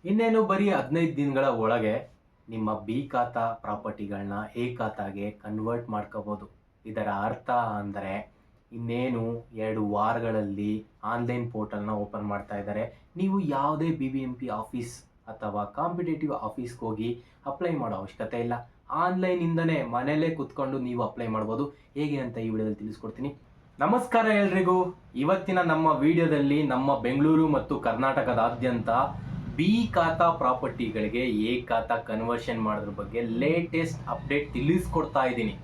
ಇನ್ನೇನು ಬರೀ 15 ದಿನಗಳ ಒಳಗೆ ನಿಮ್ಮ ಬಿ ಖಾತಾ ಪ್ರಾಪರ್ಟಿಗಳನ್ನ ಎ ಖಾತಾಗೆ ಕನ್ವರ್ಟ್ ಮಾಡ್ಕೋಬೋದು. ಇದರ ಅರ್ಥ ಅಂದರೆ ಇನ್ನೇನು 2 ವಾರಗಳಲ್ಲಿ ಆನ್ಲೈನ್ ಪೋರ್ಟಲ್ನ ಓಪನ್ ಮಾಡ್ತಾ ಇದ್ದಾರೆ. ನೀವು ಯಾವುದೇ BBMP ಆಫೀಸ್ ಅಥವಾ ಕಾಂಪಿಟೇಟಿವ್ ಆಫೀಸ್ಗೆ ಹೋಗಿ ಅಪ್ಲೈ ಮಾಡೋ ಅವಶ್ಯಕತೆ ಇಲ್ಲ. ಆನ್ಲೈನಿಂದನೇ ಮನೆಯಲ್ಲೇ ಕುತ್ಕೊಂಡು ನೀವು ಅಪ್ಲೈ ಮಾಡ್ಬೋದು. ಹೇಗೆ ಅಂತ ಈ ವಿಡಿಯೋದಲ್ಲಿ ತಿಳಿಸ್ಕೊಡ್ತೀನಿ. ನಮಸ್ಕಾರ ಎಲ್ರಿಗೂ. ಇವತ್ತಿನ ನಮ್ಮ ವಿಡಿಯೋದಲ್ಲಿ ನಮ್ಮ ಬೆಂಗಳೂರು ಮತ್ತು ಕರ್ನಾಟಕದಾದ್ಯಂತ ಬಿ ಖಾತಾ ಪ್ರಾಪರ್ಟಿಗಳಿಗೆ ಎ ಖಾತಾ ಕನ್ವರ್ಷನ್ ಮಾಡೋದ್ರ ಬಗ್ಗೆ ಲೇಟೆಸ್ಟ್ ಅಪ್ಡೇಟ್ ತಿಳಿಸ್ಕೊಡ್ತಾ ಇದ್ದೀನಿ.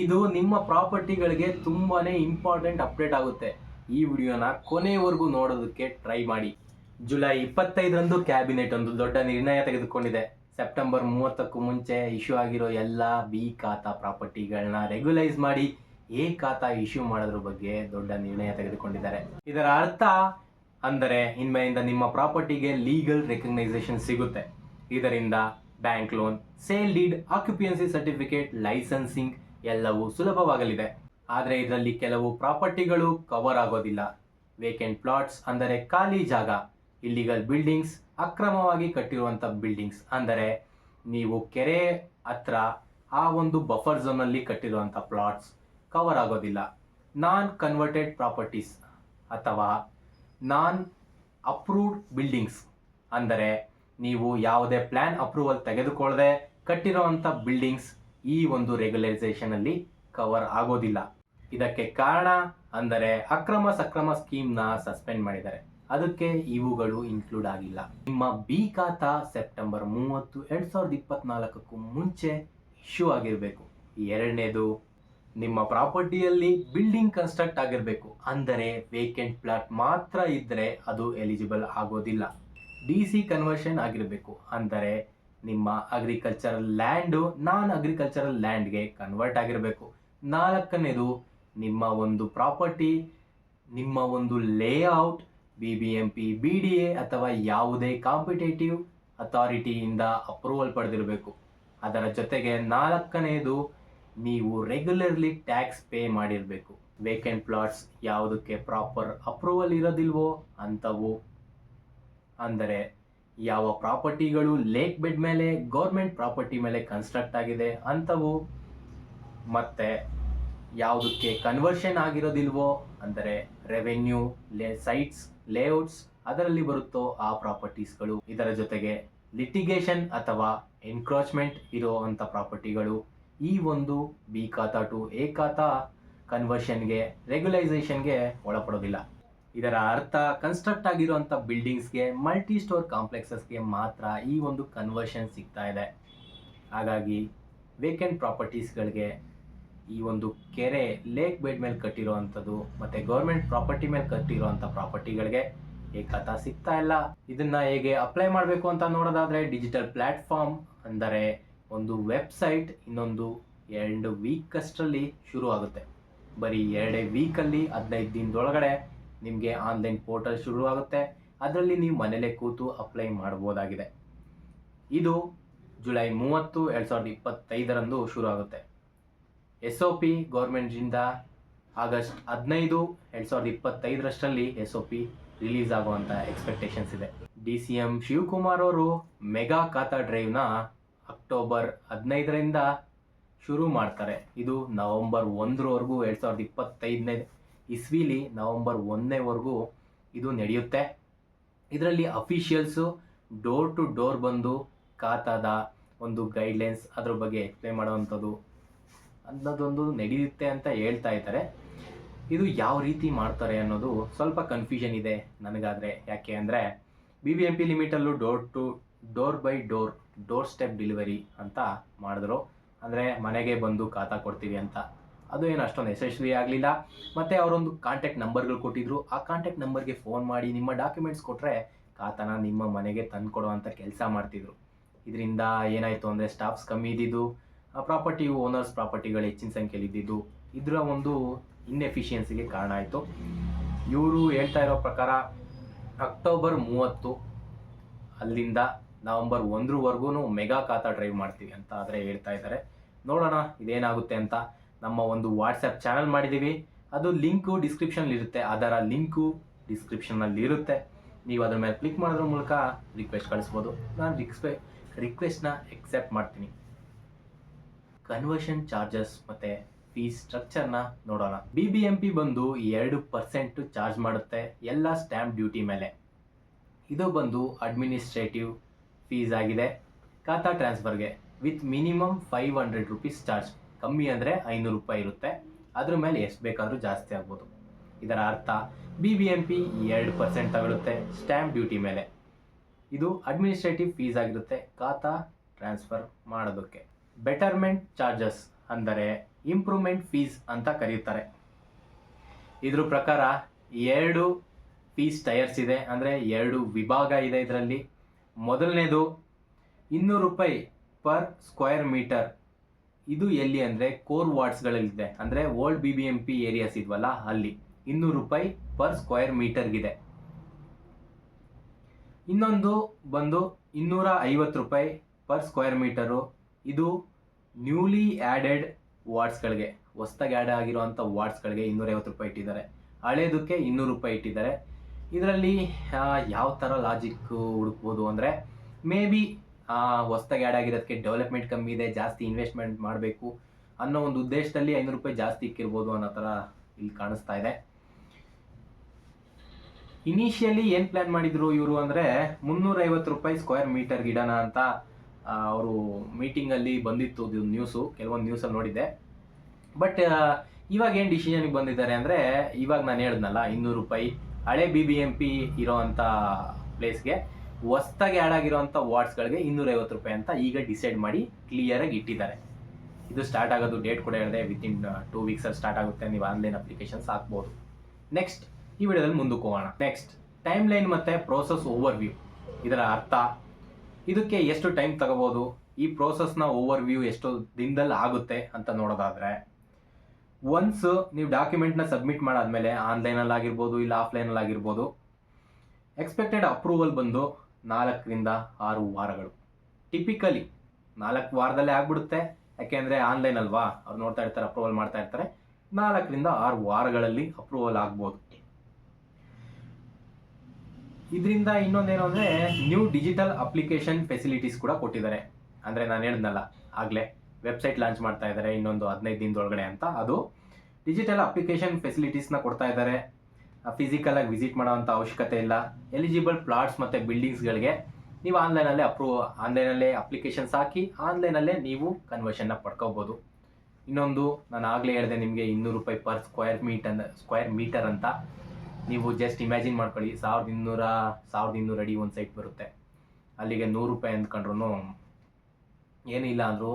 ಇದು ನಿಮ್ಮ ಪ್ರಾಪರ್ಟಿಗಳಿಗೆ ತುಂಬಾನೇ ಇಂಪಾರ್ಟೆಂಟ್ ಅಪ್ಡೇಟ್ ಆಗುತ್ತೆ. ಈ ವಿಡಿಯೋನ ಕೊನೆವರೆಗೂ ನೋಡೋದಕ್ಕೆ ಟ್ರೈ ಮಾಡಿ. ಜುಲೈ 25ರಂದು ಕ್ಯಾಬಿನೆಟ್ ಒಂದು ದೊಡ್ಡ ನಿರ್ಣಯ ತೆಗೆದುಕೊಂಡಿದೆ. ಸೆಪ್ಟೆಂಬರ್ 30ಕ್ಕೂ ಮುಂಚೆ ಇಶ್ಯೂ ಆಗಿರೋ ಎಲ್ಲ ಬಿ ಖಾತಾ ಪ್ರಾಪರ್ಟಿಗಳನ್ನ ರೆಗ್ಯುಲೈಸ್ ಮಾಡಿ ಎ ಖಾತಾ ಇಶ್ಯೂ ಮಾಡೋದ್ರ ಬಗ್ಗೆ ದೊಡ್ಡ ನಿರ್ಣಯ ತೆಗೆದುಕೊಂಡಿದ್ದಾರೆ. ಇದರ ಅರ್ಥ ಅಂದರೆ ಇನ್ಮೇಲಿಂದ ನಿಮ್ಮ ಪ್ರಾಪರ್ಟಿಗೆ ಲೀಗಲ್ ರೆಕಗ್ನೈಸೇಷನ್ ಸಿಗುತ್ತೆ. ಇದರಿಂದ bank loan, sale deed, occupancy certificate, licensing ಎಲ್ಲವೂ ಸುಲಭವಾಗಲಿದೆ. ಆದರೆ ಇದರಲ್ಲಿ ಕೆಲವು ಪ್ರಾಪರ್ಟಿಗಳು ಕವರ್ ಆಗೋದಿಲ್ಲ. ವೇಕೆಂಟ್ ಪ್ಲಾಟ್ಸ್ ಅಂದರೆ ಖಾಲಿ ಜಾಗ, ಇಲ್ಲಿಗಲ್ ಬಿಲ್ಡಿಂಗ್ಸ್, ಅಕ್ರಮವಾಗಿ ಕಟ್ಟಿರುವಂಥ ಬಿಲ್ಡಿಂಗ್ಸ್ ಅಂದರೆ ನೀವು ಕೆರೆ ಹತ್ರ ಆ ಒಂದು ಬಫರ್ ಝೋನಲ್ಲಿ ಕಟ್ಟಿರುವಂಥ ಪ್ಲಾಟ್ಸ್ ಕವರ್ ಆಗೋದಿಲ್ಲ. ನಾನ್ ಕನ್ವರ್ಟೆಡ್ ಪ್ರಾಪರ್ಟೀಸ್ ಅಥವಾ ನಾನ್ ಅಪ್ರೂವ್ಡ್ ಬಿಲ್ಡಿಂಗ್ಸ್ ಅಂದರೆ ನೀವು ಯಾವುದೇ ಪ್ಲಾನ್ ಅಪ್ರೂವಲ್ ತೆಗೆದುಕೊಳ್ಳದೆ ಕಟ್ಟಿರುವಂಥ ಬಿಲ್ಡಿಂಗ್ಸ್ ಈ ಒಂದು ರೆಗ್ಯುಲೈಸೇಷನಲ್ಲಿ ಕವರ್ ಆಗೋದಿಲ್ಲ. ಇದಕ್ಕೆ ಕಾರಣ ಅಂದರೆ ಅಕ್ರಮ ಸಕ್ರಮ ಸ್ಕೀಮ್ನ ಸಸ್ಪೆಂಡ್ ಮಾಡಿದ್ದಾರೆ. ಅದಕ್ಕೆ ಇವುಗಳು ಇನ್ಕ್ಲೂಡ್ ಆಗಿಲ್ಲ. ನಿಮ್ಮ ಬಿ ಖಾತಾ ಸೆಪ್ಟೆಂಬರ್ 30, 2024ಕ್ಕೂ ಮುಂಚೆ ಇಶ್ಯೂ ಆಗಿರಬೇಕು. ಎರಡನೇದು, ನಿಮ್ಮ ಪ್ರಾಪರ್ಟಿಯಲ್ಲಿ ಬಿಲ್ಡಿಂಗ್ ಕನ್ಸ್ಟ್ರಕ್ಟ್ ಆಗಿರಬೇಕು. ಅಂದರೆ ವೇಕೆಂಟ್ ಪ್ಲಾಟ್ ಮಾತ್ರ ಇದ್ದರೆ ಅದು ಎಲಿಜಿಬಲ್ ಆಗೋದಿಲ್ಲ. DC ಕನ್ವರ್ಷನ್ ಆಗಿರಬೇಕು. ಅಂದರೆ ನಿಮ್ಮ ಅಗ್ರಿಕಲ್ಚರಲ್ ಲ್ಯಾಂಡು ನಾನ್ ಅಗ್ರಿಕಲ್ಚರಲ್ ಲ್ಯಾಂಡ್ಗೆ ಕನ್ವರ್ಟ್ ಆಗಿರಬೇಕು. ನಾಲ್ಕನೇದು, ನಿಮ್ಮ ಒಂದು ಪ್ರಾಪರ್ಟಿ, ನಿಮ್ಮ ಒಂದು ಲೇಔಟ್ BBMP, BDA ಅಥವಾ ಯಾವುದೇ ಕಾಂಪಿಟೇಟಿವ್ ಅಥಾರಿಟಿಯಿಂದ ಅಪ್ರೂವಲ್ ಪಡೆದಿರಬೇಕು. ಅದರ ಜೊತೆಗೆ ನಾಲ್ಕನೇದು, ನೀವು ರೆಗ್ಯುಲರ್ಲಿ ಟ್ಯಾಕ್ಸ್ ಪೇ ಮಾಡಿರಬೇಕು. ವೇಕೆಂಟ್ ಪ್ಲಾಟ್ಸ್ ಯಾವುದಕ್ಕೆ ಪ್ರಾಪರ್ ಅಪ್ರೂವಲ್ ಇರೋದಿಲ್ವೋ ಅಂಥವು, ಅಂದರೆ ಯಾವ ಪ್ರಾಪರ್ಟಿಗಳು ಲೇಕ್ ಬೆಡ್ ಮೇಲೆ, ಗೌರ್ಮೆಂಟ್ ಪ್ರಾಪರ್ಟಿ ಮೇಲೆ ಕನ್ಸ್ಟ್ರಕ್ಟ್ ಆಗಿದೆ ಅಂಥವು, ಮತ್ತು ಯಾವುದಕ್ಕೆ ಕನ್ವರ್ಷನ್ ಆಗಿರೋದಿಲ್ವೋ ಅಂದರೆ ರೆವೆನ್ಯೂ ಸೈಟ್ಸ್, ಲೇಔಟ್ಸ್ ಅದರಲ್ಲಿ ಬರುತ್ತೋ ಆ ಪ್ರಾಪರ್ಟೀಸ್ಗಳು. ಇದರ ಜೊತೆಗೆ ಲಿಟಿಗೇಷನ್ ಅಥವಾ ಎನ್ಕ್ರೋಚ್ಮೆಂಟ್ ಇರುವಂಥ ಪ್ರಾಪರ್ಟಿಗಳು ಈ ಒಂದು ಬಿ ಖಾತಾ ಟು ಎ ಖಾತಾ ಕನ್ವರ್ಷನ್ಗೆ, ರೆಗ್ಯುಲೈಸೇಷನ್ಗೆ ಒಳಪಡೋದಿಲ್ಲ. ಇದರ ಅರ್ಥ ಕನ್ಸ್ಟ್ರಕ್ಟ್ ಆಗಿರುವಂಥ ಬಿಲ್ಡಿಂಗ್ಸ್ಗೆ, ಮಲ್ಟಿ ಸ್ಟೋರ್ ಕಾಂಪ್ಲೆಕ್ಸಸ್ಗೆ ಮಾತ್ರ ಈ ಒಂದು ಕನ್ವರ್ಷನ್ ಸಿಗ್ತಾ ಇದೆ. ಹಾಗಾಗಿ ವೇಕೆಂಟ್ ಪ್ರಾಪರ್ಟೀಸ್ಗಳಿಗೆ, ಈ ಒಂದು ಕೆರೆ, ಲೇಕ್ ಬೆಡ್ ಮೇಲೆ ಕಟ್ಟಿರುವಂಥದ್ದು ಮತ್ತು ಗೌರ್ಮೆಂಟ್ ಪ್ರಾಪರ್ಟಿ ಮೇಲೆ ಕಟ್ಟಿರುವಂಥ ಪ್ರಾಪರ್ಟಿಗಳಿಗೆ ಎ ಖಾತಾ ಸಿಗ್ತಾ ಇಲ್ಲ. ಇದನ್ನ ಹೇಗೆ ಅಪ್ಲೈ ಮಾಡಬೇಕು ಅಂತ ನೋಡೋದಾದ್ರೆ, ಡಿಜಿಟಲ್ ಪ್ಲಾಟ್ಫಾರ್ಮ್ ಅಂದರೆ ಒಂದು ವೆಬ್ಸೈಟ್ ಇನ್ನೊಂದು 2 ವೀಕ್ ಅಷ್ಟರಲ್ಲಿ ಶುರು ಆಗುತ್ತೆ. ಬರೀ 2 ವೀಕಲ್ಲಿ 15 ದಿನದೊಳಗಡೆ ನಿಮಗೆ ಆನ್ಲೈನ್ ಪೋರ್ಟಲ್ ಶುರು ಆಗುತ್ತೆ. ಅದರಲ್ಲಿ ನೀವು ಮನೇಲೇ ಕೂತು ಅಪ್ಲೈ ಮಾಡ್ಬೋದಾಗಿದೆ. ಇದು ಜುಲೈ 30, 2025ರಂದು ಶುರು ಆಗುತ್ತೆ. SOP ಗೌರ್ಮೆಂಟಿಂದ ಆಗಸ್ಟ್ 15, 2025ರಷ್ಟರಲ್ಲಿ SOP ರಿಲೀಸ್ ಆಗುವಂಥ ಎಕ್ಸ್ಪೆಕ್ಟೇಷನ್ಸ್ ಇದೆ. DCM ಶಿವಕುಮಾರ್ ಅವರು ಮೆಗಾ ಖಾತಾ ಡ್ರೈವ್ನ ಅಕ್ಟೋಬರ್ 15ರಿಂದ ಶುರು ಮಾಡ್ತಾರೆ. ಇದು ನವೆಂಬರ್ 1ರವರೆಗೂ 2025ನೇ ಇಸ್ವಿಲಿ ನವೆಂಬರ್ 1ನೇವರೆಗೂ ಇದು ನಡೆಯುತ್ತೆ. ಇದರಲ್ಲಿ ಅಫಿಷಿಯಲ್ಸು ಡೋರ್ ಟು ಡೋರ್ ಬಂದು ಖಾತಾದ ಒಂದು ಗೈಡ್ಲೈನ್ಸ್ ಅದ್ರ ಬಗ್ಗೆ ಎಕ್ಸ್ಪ್ಲೇನ್ ಮಾಡೋವಂಥದ್ದು ಅನ್ನೋದೊಂದು ನಡೆಯುತ್ತೆ ಅಂತ ಹೇಳ್ತಾ ಇದ್ದಾರೆ. ಇದು ಯಾವ ರೀತಿ ಮಾಡ್ತಾರೆ ಅನ್ನೋದು ಸ್ವಲ್ಪ ಕನ್ಫ್ಯೂಷನ್ ಇದೆ ನನಗಾದರೆ. ಯಾಕೆ ಅಂದರೆ BBMP ಲಿಮಿಟಲ್ಲೂ door by door step delivery ಅಂತ ಮಾಡಿದ್ರು. ಅಂದರೆ ಮನೆಗೆ ಬಂದು ಖಾತಾ ಕೊಡ್ತೀವಿ ಅಂತ. ಅದು ಏನು ಅಷ್ಟೊಂದು ಯಶಸ್ವಿ ಆಗಲಿಲ್ಲ. ಮತ್ತು ಅವರೊಂದು ಕಾಂಟ್ಯಾಕ್ಟ್ ನಂಬರ್ಗಳು ಕೊಟ್ಟಿದ್ರು. ಆ ಕಾಂಟ್ಯಾಕ್ಟ್ ನಂಬರ್ಗೆ ಫೋನ್ ಮಾಡಿ ನಿಮ್ಮ ಡಾಕ್ಯುಮೆಂಟ್ಸ್ ಕೊಟ್ಟರೆ ಖಾತಾನ ನಿಮ್ಮ ಮನೆಗೆ ತಂದು ಕೊಡುವಂಥ ಕೆಲಸ ಮಾಡ್ತಿದ್ರು. ಇದರಿಂದ ಏನಾಯಿತು ಅಂದರೆ ಸ್ಟಾಫ್ಸ್ ಕಮ್ಮಿ ಇದ್ದಿದ್ದು, ಪ್ರಾಪರ್ಟಿ ಓನರ್ಸ್ ಪ್ರಾಪರ್ಟಿಗಳು ಹೆಚ್ಚಿನ ಸಂಖ್ಯೆಯಲ್ಲಿ ಇದ್ದಿದ್ದು, ಇದರ ಒಂದು ಇನ್ಎಫಿಷಿಯನ್ಸಿಗೆ ಕಾರಣ ಆಯಿತು. ಇವರು ಹೇಳ್ತಾ ಇರೋ ಪ್ರಕಾರ ಅಕ್ಟೋಬರ್ 30 ಅಲ್ಲಿಂದ ನವೆಂಬರ್ 1ರವರೆಗೂ ಮೆಗಾ ಖಾತಾ ಡ್ರೈವ್ ಮಾಡ್ತೀವಿ ಅಂತ ಆದರೆ ಹೇಳ್ತಾ ಇದ್ದಾರೆ. ನೋಡೋಣ ಇದೇನಾಗುತ್ತೆ ಅಂತ. ನಮ್ಮ ಒಂದು ವಾಟ್ಸಪ್ ಚಾನಲ್ ಮಾಡಿದ್ದೀವಿ, ಅದು ಲಿಂಕು ಡಿಸ್ಕ್ರಿಪ್ಷನಲ್ಲಿ ಇರುತ್ತೆ. ಅದರ ಲಿಂಕು ಡಿಸ್ಕ್ರಿಪ್ಷನ್ನಲ್ಲಿ ಇರುತ್ತೆ. ನೀವು ಅದ್ರ ಮೇಲೆ ಕ್ಲಿಕ್ ಮಾಡೋದ್ರ ಮೂಲಕ ರಿಕ್ವೆಸ್ಟ್ ಕಳಿಸ್ಬೋದು. ನಾನು ರಿಕ್ವೆಸ್ಟ್ನ ಎಕ್ಸೆಪ್ಟ್ ಮಾಡ್ತೀನಿ. ಕನ್ವರ್ಷನ್ ಚಾರ್ಜಸ್ ಮತ್ತು ಫೀಸ್ ಸ್ಟ್ರಕ್ಚರ್ನ ನೋಡೋಣ. BBMP ಬಂದು 2% ಚಾರ್ಜ್ ಮಾಡುತ್ತೆ ಎಲ್ಲ ಸ್ಟ್ಯಾಂಪ್ ಡ್ಯೂಟಿ ಮೇಲೆ. ಇದು ಬಂದು ಅಡ್ಮಿನಿಸ್ಟ್ರೇಟಿವ್ ಫೀಸ್ ಆಗಿದೆ ಖಾತಾ ಟ್ರಾನ್ಸ್ಫರ್ಗೆ ವಿತ್ ಮಿನಿಮಮ್ 500 ರುಪೀಸ್ ಚಾರ್ಜ್. ಕಮ್ಮಿ ಅಂದರೆ 500 ರೂಪಾಯಿ ಇರುತ್ತೆ. ಅದ್ರ ಮೇಲೆ ಎಷ್ಟು ಬೇಕಾದರೂ ಜಾಸ್ತಿ ಆಗ್ಬೋದು. ಇದರ ಅರ್ಥ BBMP 2% ತಗೊಳುತ್ತೆ ಸ್ಟ್ಯಾಂಪ್ ಡ್ಯೂಟಿ ಮೇಲೆ. ಇದು ಅಡ್ಮಿನಿಸ್ಟ್ರೇಟಿವ್ ಫೀಸ್ ಆಗಿರುತ್ತೆ ಖಾತಾ ಟ್ರಾನ್ಸ್ಫರ್ ಮಾಡೋದಕ್ಕೆ. ಬೆಟರ್ಮೆಂಟ್ ಚಾರ್ಜಸ್ ಅಂದರೆ ಇಂಪ್ರೂವ್ಮೆಂಟ್ ಫೀಸ್ ಅಂತ ಕರೆಯುತ್ತಾರೆ. ಇದ್ರ ಪ್ರಕಾರ 2 ಫೀಸ್ ಟೈರ್ಸ್ ಇದೆ, ಅಂದರೆ 2 ವಿಭಾಗ ಇದೆ ಇದರಲ್ಲಿ. ಮೊದಲನೇದು 200 ರೂಪಾಯಿ ಪರ್ ಸ್ಕ್ವೇರ್ ಮೀಟರ್. ಇದು ಎಲ್ಲಿ ಅಂದರೆ ಕೋರ್ ವಾರ್ಡ್ಸ್ಗಳಲ್ಲಿದೆ, ಅಂದರೆ ಓಲ್ಡ್ BBMP ಏರಿಯಾಸ್ ಇದ್ವಲ್ಲ ಅಲ್ಲಿ 200 ರೂಪಾಯಿ ಪರ್ ಸ್ಕ್ವೇರ್ ಮೀಟರ್ಗಿದೆ. ಇನ್ನೊಂದು ಬಂದು 250 ರೂಪಾಯಿ ಪರ್ ಸ್ಕ್ವೇರ್ ಮೀಟರು. ಇದು ನ್ಯೂಲಿ ಆ್ಯಡೆಡ್ ವಾರ್ಡ್ಸ್ಗಳಿಗೆ, ಹೊಸದಾಗಿ ಆ್ಯಡ್ ಆಗಿರುವಂಥ ವಾರ್ಡ್ಸ್ಗಳಿಗೆ 250 ರೂಪಾಯಿ ಇಟ್ಟಿದ್ದಾರೆ. ಹಳೇದಕ್ಕೆ 200 ರೂಪಾಯಿ ಇಟ್ಟಿದ್ದಾರೆ. ಇದರಲ್ಲಿ ಯಾವ ಥರ ಲಾಜಿಕ್ ಹುಡುಕ್ಬೋದು ಅಂದರೆ, ಮೇ ಬಿ ಹೊಸದಾಗಿ ಆ್ಯಡ್ ಆಗಿರೋದಕ್ಕೆ ಡೆವಲಪ್ಮೆಂಟ್ ಕಮ್ಮಿ ಇದೆ, ಜಾಸ್ತಿ ಇನ್ವೆಸ್ಟ್ಮೆಂಟ್ ಮಾಡಬೇಕು ಅನ್ನೋ ಒಂದು ಉದ್ದೇಶದಲ್ಲಿ 500 ರೂಪಾಯಿ ಜಾಸ್ತಿ ಇಕ್ಕಿರ್ಬೋದು ಅನ್ನೋ ಥರ ಇಲ್ಲಿ ಕಾಣಿಸ್ತಾ ಇದೆ. ಇನಿಷಿಯಲಿ ಏನು ಪ್ಲ್ಯಾನ್ ಮಾಡಿದ್ರು ಇವರು ಅಂದರೆ 350 ರೂಪಾಯಿ ಸ್ಕ್ವೇರ್ ಮೀಟರ್ ಗಿಡನ ಅಂತ ಅವರು ಮೀಟಿಂಗಲ್ಲಿ ಬಂದಿತ್ತು ನ್ಯೂಸು, ಕೆಲವೊಂದು ನ್ಯೂಸಲ್ಲಿ ನೋಡಿದ್ದೆ. ಬಟ್ ಇವಾಗ ಏನು ಡಿಸಿಷನ್ಗೆ ಬಂದಿದ್ದಾರೆ ಅಂದರೆ, ಇವಾಗ ನಾನು ಹೇಳಿದ್ನಲ್ಲ 200 ರೂಪಾಯಿ ಹಳೆ BBMP ಇರೋವಂಥ ಪ್ಲೇಸ್ಗೆ ಹೊಸ್ದಾಗಿ ಆ್ಯಡ್ ಆಗಿರೋವಂಥ ವಾರ್ಡ್ಸ್ಗಳಿಗೆ 250 ರೂಪಾಯಿ ಅಂತ ಈಗ ಡಿಸೈಡ್ ಮಾಡಿ ಕ್ಲಿಯರಾಗಿ ಇಟ್ಟಿದ್ದಾರೆ. ಇದು ಸ್ಟಾರ್ಟ್ ಆಗೋದು ಡೇಟ್ ಕೂಡ ಹೇಳಿದೆ, ವಿತಿನ್ 2 ವೀಕ್ಸಲ್ಲಿ ಸ್ಟಾರ್ಟ್ ಆಗುತ್ತೆ. ನೀವು ಆನ್ಲೈನ್ ಅಪ್ಲಿಕೇಶನ್ಸ್ ಹಾಕ್ಬೋದು. ನೆಕ್ಸ್ಟ್ ಈ ವಿಡಿಯೋದಲ್ಲಿ ಮುಂದಕ್ಕೆ ಹೋಗೋಣ. ನೆಕ್ಸ್ಟ್ ಟೈಮ್ ಲೈನ್ ಮತ್ತು ಪ್ರೋಸೆಸ್ ಓವರ್ವ್ಯೂ. ಇದರ ಅರ್ಥ, ಇದಕ್ಕೆ ಎಷ್ಟು ಟೈಮ್ ತಗೋಬೋದು, ಈ ಪ್ರೋಸೆಸ್ನ ಓವರ್ವ್ಯೂ ಎಷ್ಟು ದಿನದಲ್ಲಿ ಆಗುತ್ತೆ ಅಂತ ನೋಡೋದಾದರೆ, ಒನ್ಸ್ ನೀವು ಡಾಕ್ಯುಮೆಂಟ್ನ ಸಬ್ಮಿಟ್ ಮಾಡಾದ್ಮೇಲೆ ಆನ್ಲೈನಲ್ಲಿ ಆಗಿರ್ಬೋದು ಇಲ್ಲ ಆಫ್ಲೈನಲ್ಲಿ ಆಗಿರ್ಬೋದು, ಎಕ್ಸ್ಪೆಕ್ಟೆಡ್ ಅಪ್ರೂವಲ್ ಬಂದು 4 ರಿಂದ 6 ವಾರಗಳು. ಟಿಪಿಕಲಿ 4 ವಾರದಲ್ಲೇ ಆಗ್ಬಿಡುತ್ತೆ. ಯಾಕೆಂದರೆ ಆನ್ಲೈನ್ ಅಲ್ವಾ, ಅವ್ರು ನೋಡ್ತಾ ಇರ್ತಾರೆ, ಅಪ್ರೂವಲ್ ಮಾಡ್ತಾ ಇರ್ತಾರೆ. 4 ರಿಂದ 6 ವಾರಗಳಲ್ಲಿ ಅಪ್ರೂವಲ್ ಆಗ್ಬೋದು. ಇದರಿಂದ ಇನ್ನೊಂದೇನು ಅಂದರೆ, ನ್ಯೂ ಡಿಜಿಟಲ್ ಅಪ್ಲಿಕೇಶನ್ ಫೆಸಿಲಿಟೀಸ್ ಕೂಡ ಕೊಟ್ಟಿದ್ದಾರೆ. ಅಂದರೆ ನಾನು ಹೇಳಿದ್ನಲ್ಲ ಆಗಲೇ, ವೆಬ್ಸೈಟ್ ಲಾಂಚ್ ಮಾಡ್ತಾ ಇದ್ದಾರೆ ಇನ್ನೊಂದು 15 ದಿನದೊಳಗಡೆ ಅಂತ. ಅದು ಡಿಜಿಟಲ್ ಅಪ್ಲಿಕೇಶನ್ ಫೆಸಿಲಿಟೀಸ್ನ ಕೊಡ್ತಾ ಇದ್ದಾರೆ. ಫಿಸಿಕಲಾಗಿ ವಿಸಿಟ್ ಮಾಡೋವಂಥ ಅವಶ್ಯಕತೆ ಇಲ್ಲ. ಎಲಿಜಿಬಲ್ ಪ್ಲಾಟ್ಸ್ ಮತ್ತು ಬಿಲ್ಡಿಂಗ್ಸ್ಗಳಿಗೆ ನೀವು ಆನ್ಲೈನಲ್ಲೇ ಅಪ್ಲಿಕೇಶನ್ಸ್ ಹಾಕಿ ಆನ್ಲೈನಲ್ಲೇ ನೀವು ಕನ್ವರ್ಷನ್ನ ಪಡ್ಕೋಬೋದು. ಇನ್ನೊಂದು, ನಾನು ಆಗಲೇ ಹೇಳಿದೆ ನಿಮಗೆ 200 ರೂಪಾಯಿ ಪರ್ ಸ್ಕ್ವೇರ್ ಮೀಟರ್ ಅಂತ. ನೀವು ಜಸ್ಟ್ ಇಮ್ಯಾಜಿನ್ ಮಾಡ್ಕೊಳ್ಳಿ, 1200 ಅಡಿ ಒಂದು ಸೈಟ್ ಬರುತ್ತೆ. ಅಲ್ಲಿಗೆ 100 ರೂಪಾಯಿ ಅಂದ್ಕೊಂಡ್ರು ಏನಿಲ್ಲ ಅಂದರೂ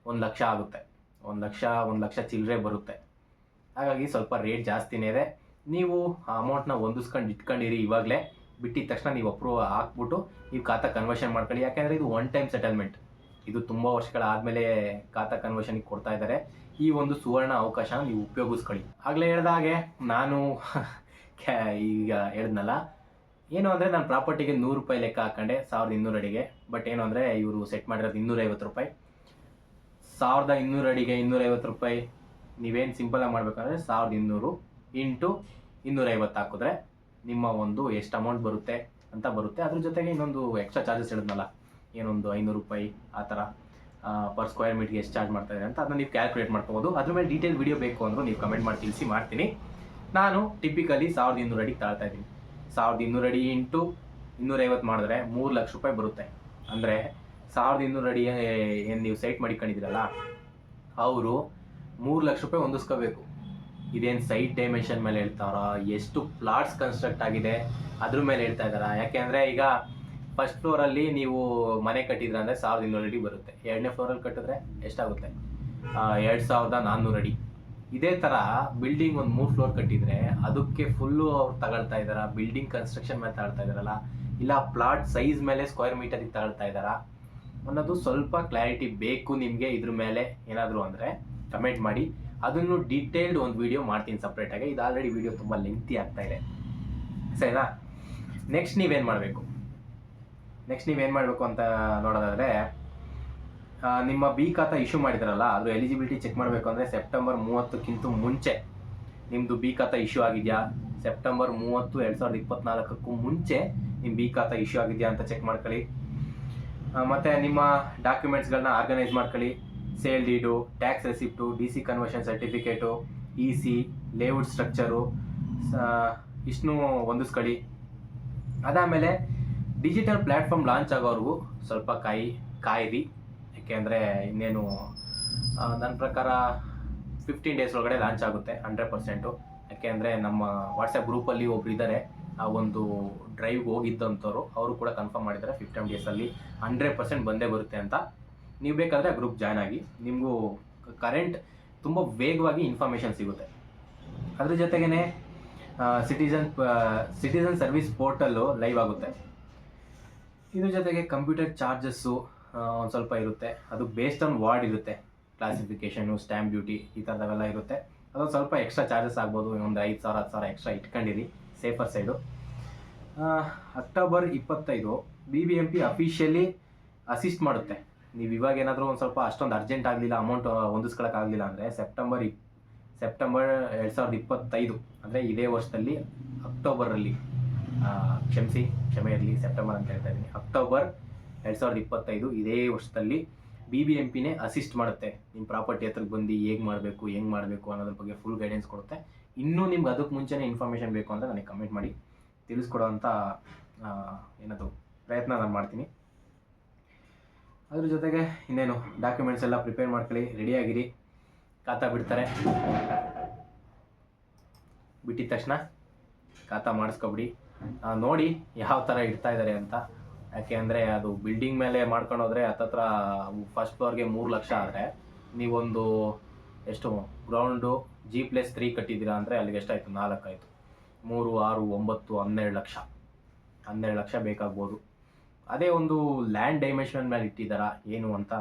1 ಲಕ್ಷ ಆಗುತ್ತೆ. 1 ಲಕ್ಷ ಚಿಲ್ಲರೆ ಬರುತ್ತೆ. ಹಾಗಾಗಿ ಸ್ವಲ್ಪ ರೇಟ್ ಜಾಸ್ತಿನೇ ಇದೆ. ನೀವು ಆ ಅಮೌಂಟ್ನ ಹೊಂದಿಸ್ಕೊಂಡು ಇಟ್ಕೊಂಡಿರಿ. ಇವಾಗಲೇ ಬಿಟ್ಟಿದ ತಕ್ಷಣ ನೀವು ಅಪ್ರೂವ್ ಹಾಕ್ಬಿಟ್ಟು ನೀವು ಖಾತಾ ಕನ್ವರ್ಷನ್ ಮಾಡ್ಕೊಳ್ಳಿ. ಯಾಕೆಂದರೆ ಇದು 1 ಟೈಮ್ ಸೆಟಲ್ಮೆಂಟ್. ಇದು ತುಂಬ ವರ್ಷಗಳಾದಮೇಲೆ ಖಾತಾ ಕನ್ವರ್ಷನಿಗೆ ಕೊಡ್ತಾ ಇದ್ದಾರೆ. ಈ ಒಂದು ಸುವರ್ಣ ಅವಕಾಶನ ನೀವು ಉಪಯೋಗಿಸ್ಕೊಳ್ಳಿ. ಆಗಲೇ ಹೇಳಿದ ಹಾಗೆ ನಾನು ಈಗ ಹೇಳಿದ್ನಲ್ಲ, ಏನು ಅಂದರೆ ನಾನು ಪ್ರಾಪರ್ಟಿಗೆ 100 ರೂಪಾಯಿ ಲೆಕ್ಕ ಹಾಕೊಂಡೆ 1200 ಅಡಿಗೆ. ಬಟ್ ಏನು ಅಂದರೆ ಇವರು ಸೆಟ್ ಮಾಡಿರೋದು 250 ರೂಪಾಯಿ. 1200 ಅಡಿಗೆ 250 ರೂಪಾಯಿ. ನೀವೇನು ಸಿಂಪಲಾಗಿ ಮಾಡಬೇಕಂದ್ರೆ 1200 ಇಂಟು 250 ಹಾಕಿದ್ರೆ ನಿಮ್ಮ ಒಂದು ಎಷ್ಟು ಅಮೌಂಟ್ ಬರುತ್ತೆ ಅಂತ ಬರುತ್ತೆ. ಅದ್ರ ಜೊತೆಗೆ ಇನ್ನೊಂದು ಎಕ್ಸ್ಟ್ರಾ ಚಾರ್ಜಸ್ ಹೇಳಿದ್ನಲ್ಲ, ಏನೊಂದು 500 ರೂಪಾಯಿ ಆ ಥರ ಪರ್ ಸ್ಕ್ವೇರ್ ಮೀಟ್ಗೆ ಎಷ್ಟು ಚಾರ್ಜ್ ಮಾಡ್ತಾಯಿದೆ ಅಂತ ಅದನ್ನ ನೀವು ಕ್ಯಾಲ್ಕುಲೇಟ್ ಮಾಡ್ಕೋಬೋದು. ಅದ್ರ ಮೇಲೆ ಡೀಟೇಲ್ ವಿಡಿಯೋ ಬೇಕು ಅಂದರೂ ನೀವು ಕಮೆಂಟ್ ಮಾಡಿ ತಿಳಿಸಿ, ಮಾಡ್ತೀನಿ. ನಾನು ಟಿಪಿಕಲಿ 1200 ಅಡಿಗೆ ತಾಳ್ತಾ ಇದ್ದೀನಿ. 1200 ಅಡಿ ಇಂಟು 250 ಮಾಡಿದ್ರೆ 3 ಲಕ್ಷ ರೂಪಾಯಿ ಬರುತ್ತೆ. ಅಂದರೆ 1200 ಅಡಿ ಏನು ನೀವು ಸೈಟ್ ಮಾಡಿಕೊಂಡಿದ್ದೀರಲ್ಲ, ಅವರು 3 ಲಕ್ಷ ರೂಪಾಯಿ ಹೊಂದಿಸ್ಕೋಬೇಕು. ಇದೇನು ಸೈಟ್ ಡೈಮೆನ್ಷನ್ ಮೇಲೆ ಹೇಳ್ತಾವ್ರ, ಎಷ್ಟು ಪ್ಲಾಟ್ಸ್ ಕನ್ಸ್ಟ್ರಕ್ಟ್ ಆಗಿದೆ ಅದ್ರ ಮೇಲೆ ಹೇಳ್ತಾ ಇದ್ದಾರಾ? ಯಾಕೆಂದರೆ ಈಗ ಫಸ್ಟ್ ಫ್ಲೋರಲ್ಲಿ ನೀವು ಮನೆ ಕಟ್ಟಿದ್ರೆ ಅಂದರೆ 1200 ಅಡಿ ಬರುತ್ತೆ. 2ನೇ ಫ್ಲೋರಲ್ಲಿ ಕಟ್ಟಿದ್ರೆ ಎಷ್ಟಾಗುತ್ತೆ? 2400 ಅಡಿ. ಇದೇ ಥರ ಬಿಲ್ಡಿಂಗ್ ಒಂದು 3 ಫ್ಲೋರ್ ಕಟ್ಟಿದರೆ ಅದಕ್ಕೆ ಫುಲ್ಲು ಅವ್ರು ತಗೊಳ್ತಾ ಇದ್ದಾರಾ? ಬಿಲ್ಡಿಂಗ್ ಕನ್ಸ್ಟ್ರಕ್ಷನ್ ಮೇಲೆ ತಗೊಳ್ತಾ ಇದ್ದಾರಲ್ಲ, ಇಲ್ಲ ಪ್ಲಾಟ್ ಸೈಜ್ ಮೇಲೆ ಸ್ಕ್ವೇರ್ ಮೀಟರಿಗೆ ತಗೊಳ್ತಾ ಇದ್ದಾರಾ ಅನ್ನೋದು ಸ್ವಲ್ಪ ಕ್ಲಾರಿಟಿ ಬೇಕು ನಿಮಗೆ. ಇದ್ರ ಮೇಲೆ ಏನಾದರೂ ಅಂದರೆ ಕಮೆಂಟ್ ಮಾಡಿ, ಅದನ್ನು ಡೀಟೇಲ್ಡ್ ಒಂದು ವಿಡಿಯೋ ಮಾಡ್ತೀನಿ ಸಪ್ರೇಟಾಗಿ. ಇದು ಆಲ್ರೆಡಿ ವಿಡಿಯೋ ತುಂಬ ಲೆಂತಿ ಆಗ್ತಾ ಇದೆ, ಸರಿನಾ? ನೆಕ್ಸ್ಟ್ ನೀವೇನು ಮಾಡಬೇಕು ಅಂತ ನೋಡೋದಾದರೆ, ನಿಮ್ಮ ಬಿ ಖಾತಾ ಇಶ್ಯೂ ಮಾಡಿದಾರಲ್ಲ, ಅದ್ರ ಎಲಿಜಿಬಿಲಿಟಿ ಚೆಕ್ ಮಾಡಬೇಕು ಅಂದರೆ ಸೆಪ್ಟೆಂಬರ್ 30ಕ್ಕಿಂತ ಮುಂಚೆ ನಿಮ್ಮದು ಬಿ ಖಾತಾ ಇಶ್ಯೂ ಆಗಿದೆಯಾ, ಸೆಪ್ಟೆಂಬರ್ 30, 2024 ಮುಂಚೆ ನಿಮ್ಮ ಬಿ ಖಾತಾ ಇಶ್ಯೂ ಆಗಿದೆಯಾ ಅಂತ ಚೆಕ್ ಮಾಡ್ಕೊಳ್ಳಿ. ಮತ್ತು ನಿಮ್ಮ ಡಾಕ್ಯುಮೆಂಟ್ಸ್ಗಳನ್ನ ಆರ್ಗನೈಸ್ ಮಾಡ್ಕೊಳ್ಳಿ. Sale deed, tax receipt, DC conversion certificate, EC, layout structure ಇಷ್ಟನ್ನೂ ಹೊಂದಿಸ್ಕೊಳ್ಳಿ. ಅದಾದಮೇಲೆ ಡಿಜಿಟಲ್ ಪ್ಲ್ಯಾಟ್ಫಾರ್ಮ್ ಲಾಂಚ್ ಆಗೋವರೆಗೂ ಸ್ವಲ್ಪ ಕಾಯಿರಿ. ಯಾಕೆಂದರೆ ಇನ್ನೇನು ನನ್ನ ಪ್ರಕಾರ 15 ಡೇಸ್ ಒಳಗಡೆ ಲಾಂಚ್ ಆಗುತ್ತೆ 100%. ಯಾಕೆಂದರೆ ನಮ್ಮ ವಾಟ್ಸಪ್ ಗ್ರೂಪಲ್ಲಿ ಒಬ್ರು ಇದ್ದಾರೆ, ಆ ಒಂದು ಡ್ರೈವ್ಗೆ ಹೋಗಿದ್ದಂಥವ್ರು, ಅವರು ಕೂಡ ಕನ್ಫರ್ಮ್ ಮಾಡಿದ್ದಾರೆ 15 ಡೇಸಲ್ಲಿ 100% ಬಂದೇ ಬರುತ್ತೆ ಅಂತ. ನೀವು ಬೇಕಾದರೆ ಆ ಗ್ರೂಪ್ ಜಾಯ್ನ್ ಆಗಿ, ನಿಮಗೂ ಕರೆಂಟ್ ತುಂಬ ವೇಗವಾಗಿ ಇನ್ಫಾರ್ಮೇಷನ್ ಸಿಗುತ್ತೆ. ಅದ್ರ ಜೊತೆಗೇ ಸಿಟಿಸನ್ ಸರ್ವಿಸ್ ಪೋರ್ಟಲ್ಲು ಲೈವ್ ಆಗುತ್ತೆ. ಇದ್ರ ಜೊತೆಗೆ ಕಂಪ್ಯೂಟರ್ ಚಾರ್ಜಸ್ಸು ಒಂದು ಸ್ವಲ್ಪ ಇರುತ್ತೆ. ಅದು ಬೇಸ್ಡ್ ಆನ್ ವಾರ್ಡ್ ಇರುತ್ತೆ. ಕ್ಲಾಸಿಫಿಕೇಷನು, ಸ್ಟ್ಯಾಂಪ್ ಡ್ಯೂಟಿ ಈ ಥರದವೆಲ್ಲ ಇರುತ್ತೆ. ಅದೊಂದು ಸ್ವಲ್ಪ ಎಕ್ಸ್ಟ್ರಾ ಚಾರ್ಜಸ್ ಆಗ್ಬೋದು. ಒಂದು 5,000 10,000 ಎಕ್ಸ್ಟ್ರಾ ಇಟ್ಕೊಂಡಿರಿ, safer side. October 25 BBMP officially assist ಮಾಡುತ್ತೆ. ನೀವು ಇವಾಗ ಏನಾದರೂ ಒಂದು ಸ್ವಲ್ಪ ಅಷ್ಟೊಂದು ಅರ್ಜೆಂಟ್ ಆಗಲಿಲ್ಲ, ಅಮೌಂಟ್ ಹೊಂದಿಸ್ಕೊಳಕ್ಕಾಗಲಿಲ್ಲ ಅಂದರೆ ಸೆಪ್ಟೆಂಬರ್ 2025 ಅಂದರೆ ಇದೇ ವರ್ಷದಲ್ಲಿ ಅಕ್ಟೋಬರಲ್ಲಿ, ಕ್ಷಮೆ ಇರಲಿ, ಸೆಪ್ಟೆಂಬರ್ ಅಂತ ಹೇಳ್ತಾ ಇದ್ದೀನಿ, ಅಕ್ಟೋಬರ್ 2025 ಇದೇ ವರ್ಷದಲ್ಲಿ BBMPನೇ ಅಸಿಸ್ಟ್ ಮಾಡುತ್ತೆ. ನಿಮ್ಮ ಪ್ರಾಪರ್ಟಿ ಹತ್ರಕ್ಕೆ ಬಂದು ಹೇಗೆ ಮಾಡಬೇಕು ಅನ್ನೋದ್ರ ಬಗ್ಗೆ ಫುಲ್ ಗೈಡೆನ್ಸ್ ಕೊಡುತ್ತೆ. ಇನ್ನೂ ನಿಮ್ಗೆ ಅದಕ್ಕೆ ಮುಂಚೆನೇ ಇನ್ಫಾರ್ಮೇಷನ್ ಬೇಕು ಅಂದರೆ ನನಗೆ ಕಮೆಂಟ್ ಮಾಡಿ ತಿಳಿಸ್ಕೊಡೋವಂಥ ಏನದು ಪ್ರಯತ್ನ ನಾನು ಮಾಡ್ತೀನಿ. ಅದ್ರ ಜೊತೆಗೆ ಇನ್ನೇನು ಡಾಕ್ಯುಮೆಂಟ್ಸ್ ಎಲ್ಲ ಪ್ರಿಪೇರ್ ಮಾಡ್ಕೊಳ್ಳಿ, ರೆಡಿಯಾಗಿರಿ. ಖಾತಾ ಬಿಡ್ತಾರೆ, ಬಿಟ್ಟಿದ ತಕ್ಷಣ ಖಾತಾ ಮಾಡಿಸ್ಕೊಬಿಡಿ. ನೋಡಿ ಯಾವ ಥರ ಇಡ್ತಾ ಇದ್ದಾರೆ ಅಂತ. ಯಾಕೆ ಅಂದರೆ ಅದು ಬಿಲ್ಡಿಂಗ್ ಮೇಲೆ ಮಾಡ್ಕೊಂಡು ಹೋದರೆ ಹತ್ತತ್ರ ಫಸ್ಟ್ ಫ್ಲೋರ್ಗೆ 3 ಲಕ್ಷ ಆದರೆ, ನೀವೊಂದು ಎಷ್ಟು ಗ್ರೌಂಡು G+3 ಕಟ್ಟಿದ್ದೀರಾ ಅಂದರೆ ಅಲ್ಲಿಗೆ ಎಷ್ಟಾಯಿತು? 4 ಆಯಿತು. 3, 6, 9, 12 ಲಕ್ಷ ಬೇಕಾಗ್ಬೋದು. ಅದೇ ಒಂದು ಲ್ಯಾಂಡ್ ಡೈಮೆನ್ಷನ್ ಮೇಲೆ ಇಟ್ಟಿದ್ದಾರಾ ಏನು ಅಂತ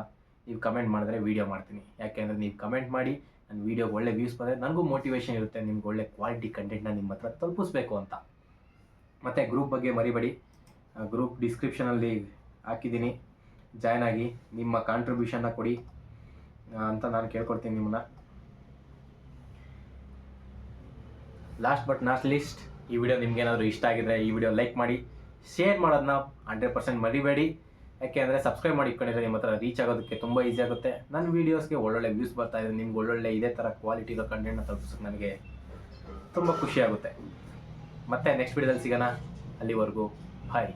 ನೀವು ಕಮೆಂಟ್ ಮಾಡಿದ್ರೆ ವೀಡಿಯೋ ಮಾಡ್ತೀನಿ. ಯಾಕೆಂದರೆ ನೀವು ಕಮೆಂಟ್ ಮಾಡಿ ನನ್ನ ವೀಡಿಯೋಗೆ ಒಳ್ಳೆ ವ್ಯೂಸ್ ಬಂದರೆ ನನಗೂ ಮೋಟಿವೇಶನ್ ಇರುತ್ತೆ, ನಿಮ್ಗೆ ಒಳ್ಳೆ ಕ್ವಾಲಿಟಿ ಕಂಟೆಂಟ್ನ ನಿಮ್ಮ ಹತ್ರ ತಲುಪಿಸ್ಬೇಕು ಅಂತ. ಮತ್ತು ಗ್ರೂಪ್ ಬಗ್ಗೆ ಮರಿಬೇಡಿ, ಗ್ರೂಪ್ ಡಿಸ್ಕ್ರಿಪ್ಷನಲ್ಲಿ ಹಾಕಿದ್ದೀನಿ, ಜಾಯ್ನ್ ಆಗಿ ನಿಮ್ಮ ಕಾಂಟ್ರಿಬ್ಯೂಷನ್ನ ಕೊಡಿ ಅಂತ ನಾನು ಕೇಳ್ಕೊಡ್ತೀನಿ ನಿಮ್ಮನ್ನ. ಲಾಸ್ಟ್ ಬಟ್ ನಾಟ್ ಲೀಸ್ಟ್, ಈ ವಿಡಿಯೋ ನಿಮ್ಗೇನಾದರೂ ಇಷ್ಟ ಆಗಿದ್ರೆ ಈ ವಿಡಿಯೋ ಲೈಕ್ ಮಾಡಿ, ಶೇರ್ ಮಾಡೋದನ್ನ 100% ಮರಿಬೇಡಿ. ಯಾಕೆ ಅಂದರೆ ಸಬ್ಸ್ಕ್ರೈಬ್ ಮಾಡಿ ಇಟ್ಕೊಂಡಿದ್ರೆ ನಿಮ್ಮ ಹತ್ರ ರೀಚ್ ಆಗೋದಕ್ಕೆ ತುಂಬ ಈಸಿ ಆಗುತ್ತೆ. ನನ್ನ ವೀಡಿಯೋಸ್ಗೆ ಒಳ್ಳೊಳ್ಳೆ ವ್ಯೂಸ್ ಬರ್ತಾ ಇದೆ, ನಿಮ್ಗೆ ಒಳ್ಳೊಳ್ಳೆ ಇದೇ ಥರ ಕ್ವಾಲಿಟಿ ಇರೋ ಕಂಟೆಂಟ್ನ ತಲುಪಿಸೋಕೆ ನನಗೆ ತುಂಬ ಖುಷಿಯಾಗುತ್ತೆ. ಮತ್ತೆ ನೆಕ್ಸ್ಟ್ ವಿಡಿಯೋದಲ್ಲಿ ಸಿಗೋಣ. ಅಲ್ಲಿವರೆಗೂ ಬಾಯ್.